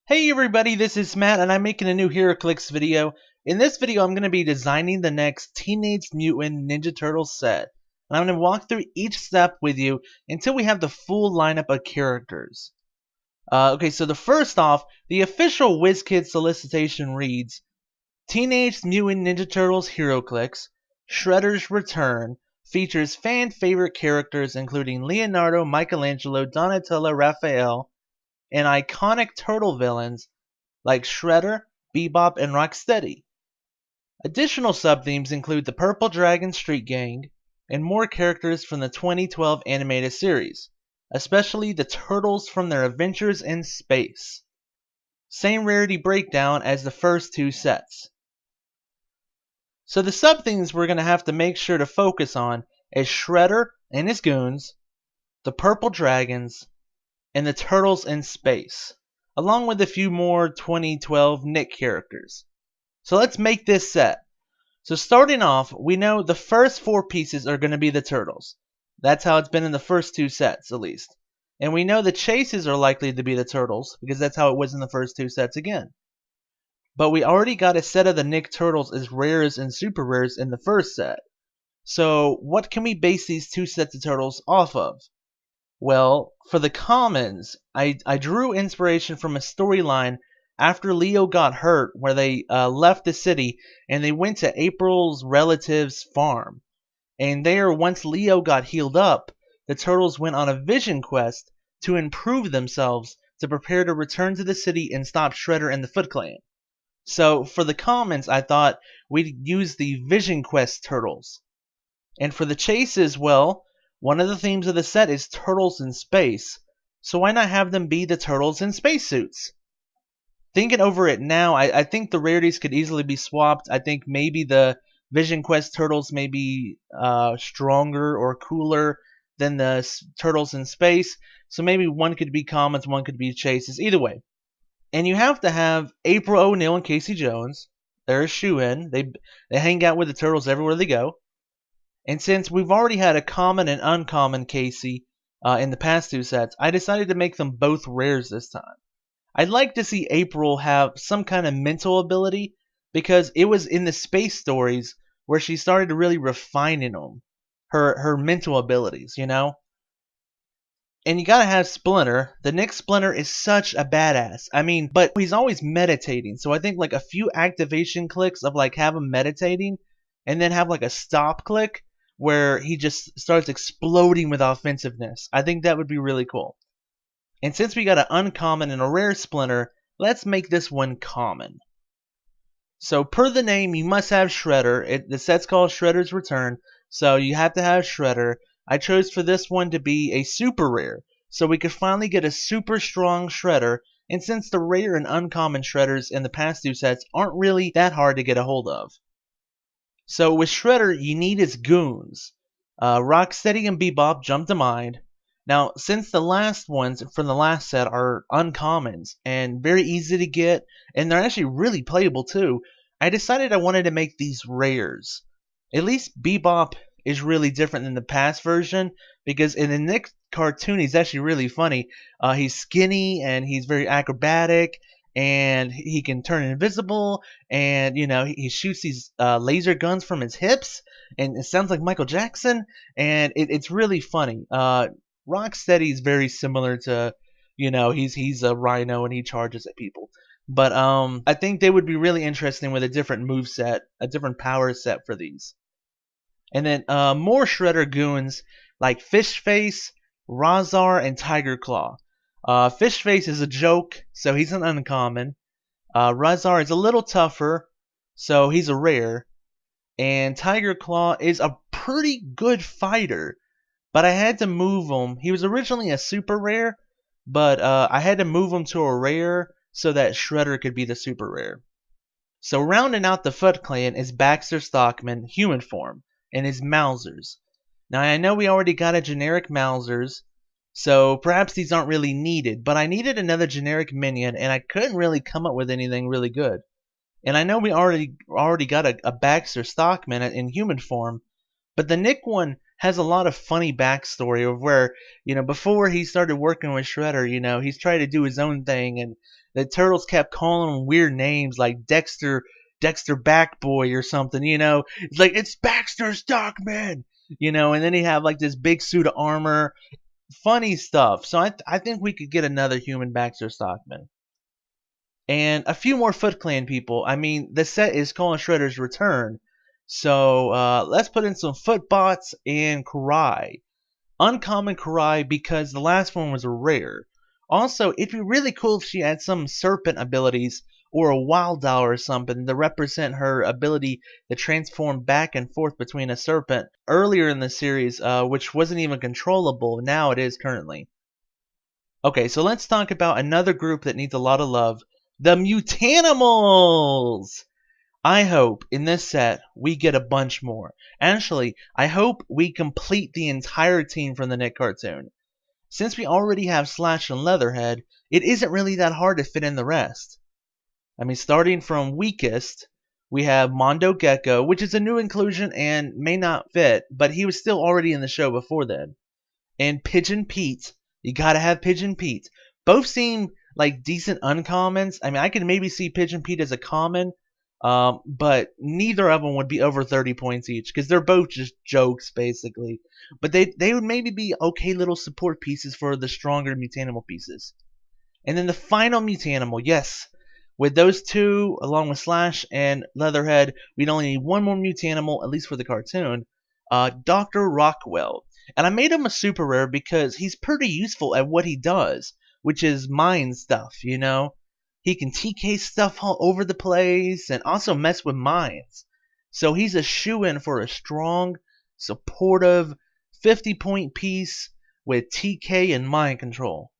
Hey everybody, this is Matt and I'm making a new Heroclix video. In this video I'm going to be designing the next Teenage Mutant Ninja Turtles set. And I'm going to walk through each step with you until we have the full lineup of characters. Okay, so first off, the official WizKids solicitation reads, Teenage Mutant Ninja Turtles Heroclix, Shredder's Return, features fan favorite characters including Leonardo, Michelangelo, Donatello, Raphael, and iconic turtle villains like Shredder, Bebop, and Rocksteady. Additional sub-themes include the Purple Dragon Street Gang and more characters from the 2012 animated series, especially the Turtles from their adventures in space. Same rarity breakdown as the first two sets. So the sub-themes we're going to have to make sure to focus on is Shredder and his goons, the Purple Dragons, and the Turtles in space, along with a few more 2012 Nick characters. So let's make this set. So starting off, we know the first four pieces are going to be the Turtles. That's how it's been in the first two sets, at least. And we know the chases are likely to be the Turtles, because that's how it was in the first two sets again. But we already got a set of the Nick Turtles as rares and super rares in the first set. So what can we base these two sets of Turtles off of? Well, for the commons, I drew inspiration from a storyline after Leo got hurt where they left the city and they went to April's relative's farm. And there, once Leo got healed up, the Turtles went on a vision quest to improve themselves to prepare to return to the city and stop Shredder and the Foot Clan. So, for the commons, I thought we'd use the Vision Quest Turtles. And for the chases, well, one of the themes of the set is Turtles in space, so why not have them be the Turtles in spacesuits? Thinking over it now, I think the rarities could easily be swapped. I think maybe the Vision Quest Turtles may be stronger or cooler than the Turtles in space, so maybe one could be commons, one could be chases, either way. And you have to have April O'Neil and Casey Jones. They're a shoo-in. They hang out with the Turtles everywhere they go. And since we've already had a common and uncommon Casey in the past two sets, I decided to make them both rares this time. I'd like to see April have some kind of mental ability, because it was in the space stories where she started really refining them, her mental abilities, you know? And you gotta have Splinter. The Nick Splinter is such a badass. I mean, but he's always meditating, so I think like a few activation clicks of like have him meditating, and then have like a stop click where he just starts exploding with offensiveness. I think that would be really cool. And since we got an uncommon and a rare Splinter, let's make this one common. So per the name, you must have Shredder. The set's called Shredder's Return, so you have to have Shredder. I chose for this one to be a super rare, so we could finally get a super strong Shredder, and since the rare and uncommon Shredders in the past two sets aren't really that hard to get a hold of. So with Shredder, you need his goons. Rocksteady and Bebop jump to mind. Now, since the last ones from the last set are uncommons and very easy to get, and they're actually really playable too, I decided I wanted to make these rares. At least Bebop is really different than the past version, because in the Nick cartoon, he's actually really funny. He's skinny and he's very acrobatic, and he can turn invisible, and you know he shoots these laser guns from his hips, and it sounds like Michael Jackson, and it's really funny. Rocksteady is very similar to, you know, he's a rhino and he charges at people, but I think they would be really interesting with a different move set, a different power set for these. And then more Shredder goons like Fishface, Razar, and Tiger Claw. Fishface is a joke, so he's an uncommon. Razar is a little tougher, so he's a rare. And Tiger Claw is a pretty good fighter, but I had to move him. He was originally a super rare, but I had to move him to a rare so that Shredder could be the super rare. So rounding out the Foot Clan is Baxter Stockman, human form, and his Mousers. Now I know we already got a generic Mousers, so perhaps these aren't really needed, but I needed another generic minion, and I couldn't really come up with anything really good. And I know we already got a Baxter Stockman in human form, but the Nick one has a lot of funny backstory of where, before he started working with Shredder, he's tried to do his own thing, and the Turtles kept calling him weird names like Dexter Backboy or something, It's like, it's Baxter Stockman, and then he have like this big suit of armor, funny stuff. So I think we could get another human Baxter Stockman. And a few more Foot Clan people. I mean, the set is calling Shredder's Return. So let's put in some Footbots and Karai. Uncommon Karai because the last one was a rare. Also, it'd be really cool if she had some serpent abilities or a wild doll or something to represent her ability to transform back and forth between a serpent earlier in the series, which wasn't even controllable. Now it is currently. Okay, so let's talk about another group that needs a lot of love. The Mutanimals! I hope in this set we get a bunch more. Actually, I hope we complete the entire team from the Nick cartoon. Since we already have Slash and Leatherhead, it isn't really that hard to fit in the rest. I mean, starting from weakest, we have Mondo Gecko, which is a new inclusion and may not fit, but he was still already in the show before then. And Pigeon Pete. You gotta have Pigeon Pete. Both seem like decent uncommons. I mean, I can maybe see Pigeon Pete as a common, but neither of them would be over 30 points each because they're both just jokes basically. But they would maybe be okay little support pieces for the stronger Mutanimal pieces. And then the final Mutanimal, yes, with those two along with Slash and Leatherhead, we'd only need one more Mutanimal, at least for the cartoon. Dr. Rockwell. And I made him a super rare because he's pretty useful at what he does, which is mind stuff, He can TK stuff all over the place and also mess with minds. So he's a shoo-in for a strong, supportive, 50-point piece with TK and mind control.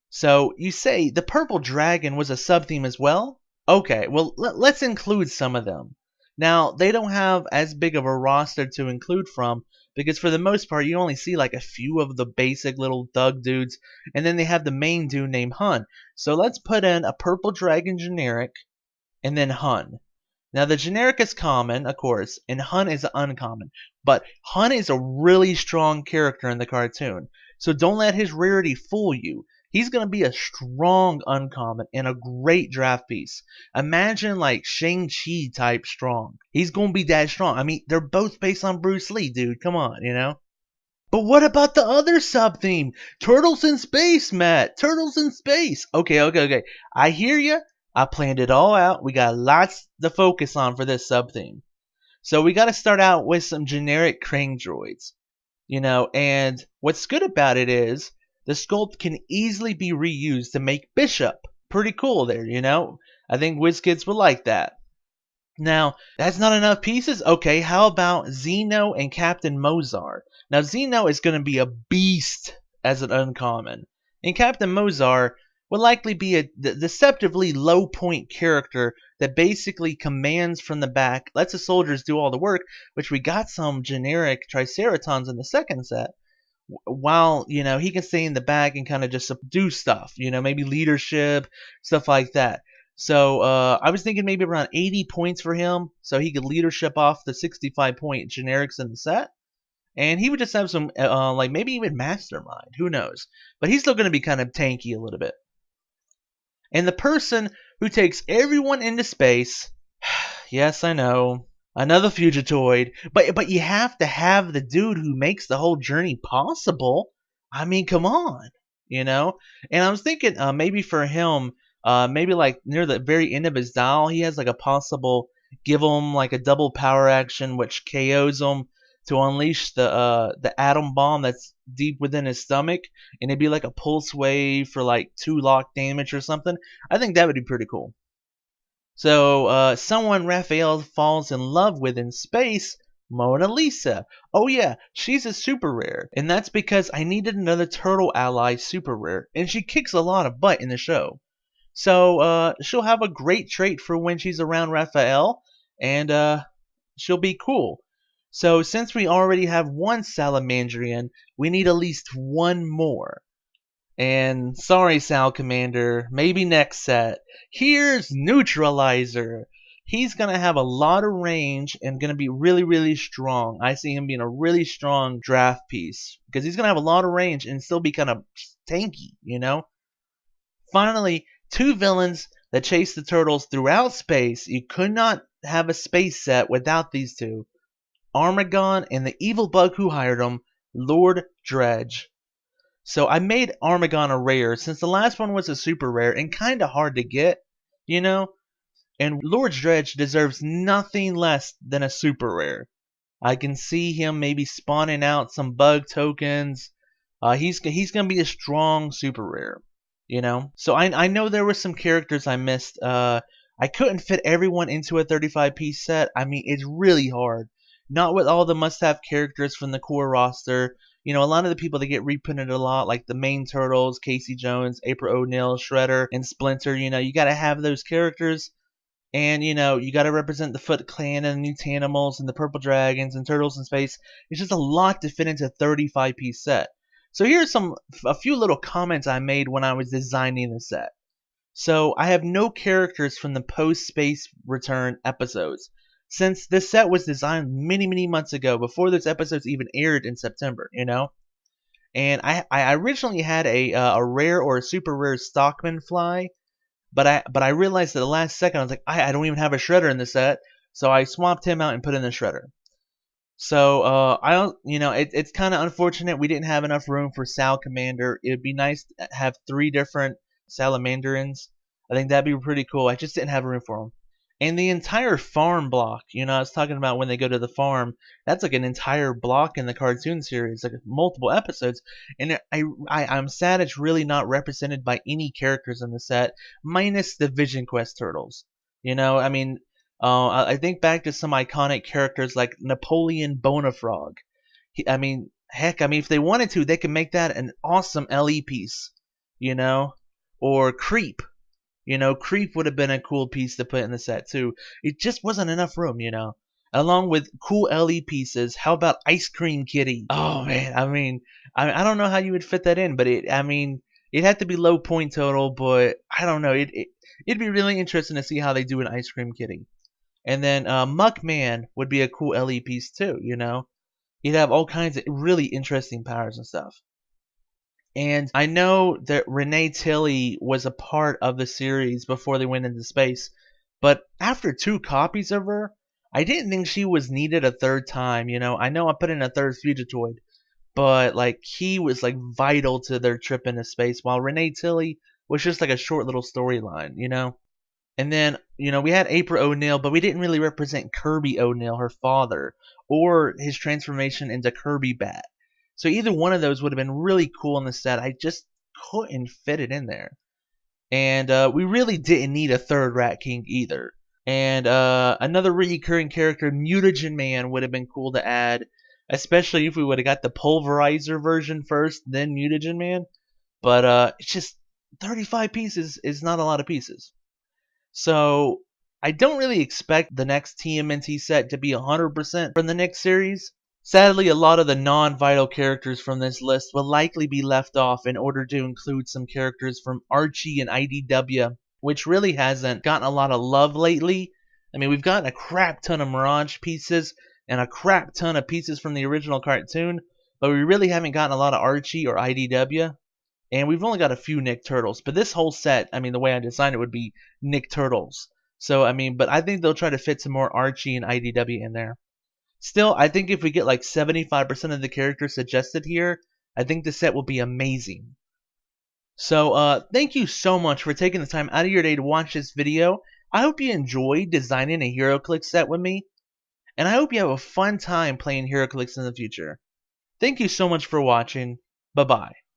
So you say the Purple Dragon was a sub-theme as well? Okay, well let's include some of them. Now, they don't have as big of a roster to include from, because for the most part, you only see like a few of the basic little thug dudes, and then they have the main dude named Hun. So let's put in a Purple Dragon generic, and then Hun. Now, the generic is common, of course, and Hun is uncommon. But Hun is a really strong character in the cartoon, so don't let his rarity fool you. He's going to be a strong uncommon and a great draft piece. Imagine like Shang-Chi type strong. He's going to be that strong. I mean, they're both based on Bruce Lee, dude. Come on, But what about the other sub-theme? Turtles in space, Matt. Turtles in space. Okay. I hear you. I planned it all out. We got lots to focus on for this sub-theme. So we got to start out with some generic Krang droids. And what's good about it is the sculpt can easily be reused to make Bishop. Pretty cool there, I think WizKids would like that. Now, that's not enough pieces? Okay, how about Zeno and Captain Mozart? Now, Zeno is going to be a beast as an uncommon. And Captain Mozart would likely be a deceptively low-point character that basically commands from the back, lets the soldiers do all the work, which we got some generic Triceratons in the second set. While, he can stay in the back and kind of just do stuff, maybe leadership, stuff like that. So, I was thinking maybe around 80 points for him, so he could leadership off the 65-point generics in the set. And he would just have some, like maybe even mastermind, who knows. But he's still going to be kind of tanky a little bit. And the person who takes everyone into space, yes, I know, another Fugitoid, but you have to have the dude who makes the whole journey possible. I mean, come on, And I was thinking maybe for him, maybe like near the very end of his dial, he has like a possible give him like a double power action which KOs him to unleash the atom bomb that's deep within his stomach, and it'd be like a pulse wave for like 2 lock damage or something. I think that would be pretty cool. So, someone Raphael falls in love with in space, Mona Lisa. Oh yeah, she's a super rare, and that's because I needed another turtle ally super rare, and she kicks a lot of butt in the show. So, she'll have a great trait for when she's around Raphael, and she'll be cool. So, since we already have one Salamandrian, we need at least one more. And sorry, Sal Commander, maybe next set. Here's Neutralizer. he's going to have a lot of range and going to be really, really strong. I see him being a really strong draft piece because he's going to have a lot of range and still be kind of tanky, you know? Finally, two villains that chase the turtles throughout space. You could not have a space set without these two. Armagon and the evil bug who hired him, Lord Dredge. So I made Armagon a rare since the last one was a super rare and kind of hard to get, you know? And Lord Dredge deserves nothing less than a super rare. I can see him maybe spawning out some bug tokens. He's going to be a strong super rare, you know? So I know there were some characters I missed. I couldn't fit everyone into a 35-piece set. I mean, it's really hard. Not with all the must-have characters from the core roster. You know, a lot of the people that get reprinted a lot, like the main Turtles, Casey Jones, April O'Neil, Shredder, and Splinter, you know, you got to have those characters. And, you know, you got to represent the Foot Clan and the Mutanimals and the Purple Dragons and Turtles in Space. It's just a lot to fit into a 35-piece set. So here's a few little comments I made when I was designing the set. So I have no characters from the post-Space Return episodes, since this set was designed many, many months ago, before those episodes even aired in September, you know? And I originally had a rare or a super rare Stockman fly, but I realized at the last second, I was like, I don't even have a Shredder in the set, so I swapped him out and put in the Shredder. So I don't, you know, it's kind of unfortunate we didn't have enough room for Sal Commander. It'd be nice to have 3 different Salamandarins. I think that'd be pretty cool. I just didn't have room for them. And the entire farm block, you know, I was talking about when they go to the farm, that's like an entire block in the cartoon series, like multiple episodes. And I'm sad it's really not represented by any characters in the set, minus the Vision Quest Turtles. You know, I mean, I think back to some iconic characters like Napoleon Bonafrog. I mean, heck, I mean, if they wanted to, they could make that an awesome LE piece, you know, or Creep. You know, Creep would have been a cool piece to put in the set too. It just wasn't enough room, you know. Along with cool LE pieces, how about Ice Cream Kitty? Oh man, I mean, I don't know how you would fit that in, but I mean, it had to be low point total, but I don't know. It'd be really interesting to see how they do an Ice Cream Kitty. And then Muckman would be a cool LE piece too, you know. He'd have all kinds of really interesting powers and stuff. And I know that Renee Tilly was a part of the series before they went into space, but after 2 copies of her, I didn't think she was needed a 3rd time, you know. I know I put in a 3rd Fugitoid, but like he was like vital to their trip into space, while Renee Tilly was just like a short little storyline, you know. And then, you know, we had April O'Neil, but we didn't really represent Kirby O'Neil, her father, or his transformation into Kirby Bat. So either one of those would have been really cool in the set. I just couldn't fit it in there. And we really didn't need a 3rd Rat King either. And another recurring character, Mutagen Man, would have been cool to add, especially if we would have got the Pulverizer version first, then Mutagen Man. But it's just 35 pieces is not a lot of pieces. So I don't really expect the next TMNT set to be 100% from the next series. Sadly, a lot of the non-vital characters from this list will likely be left off in order to include some characters from Archie and IDW, which really hasn't gotten a lot of love lately. I mean, we've gotten a crap ton of Mirage pieces and a crap ton of pieces from the original cartoon, but we really haven't gotten a lot of Archie or IDW. And we've only got a few Nick Turtles. But this whole set, I mean, the way I designed it would be Nick Turtles. So, I mean, but I think they'll try to fit some more Archie and IDW in there. Still, I think if we get like 75% of the characters suggested here, I think the set will be amazing. So, thank you so much for taking the time out of your day to watch this video. I hope you enjoyed designing a Heroclix set with me. And I hope you have a fun time playing Heroclix in the future. Thank you so much for watching. Bye-bye.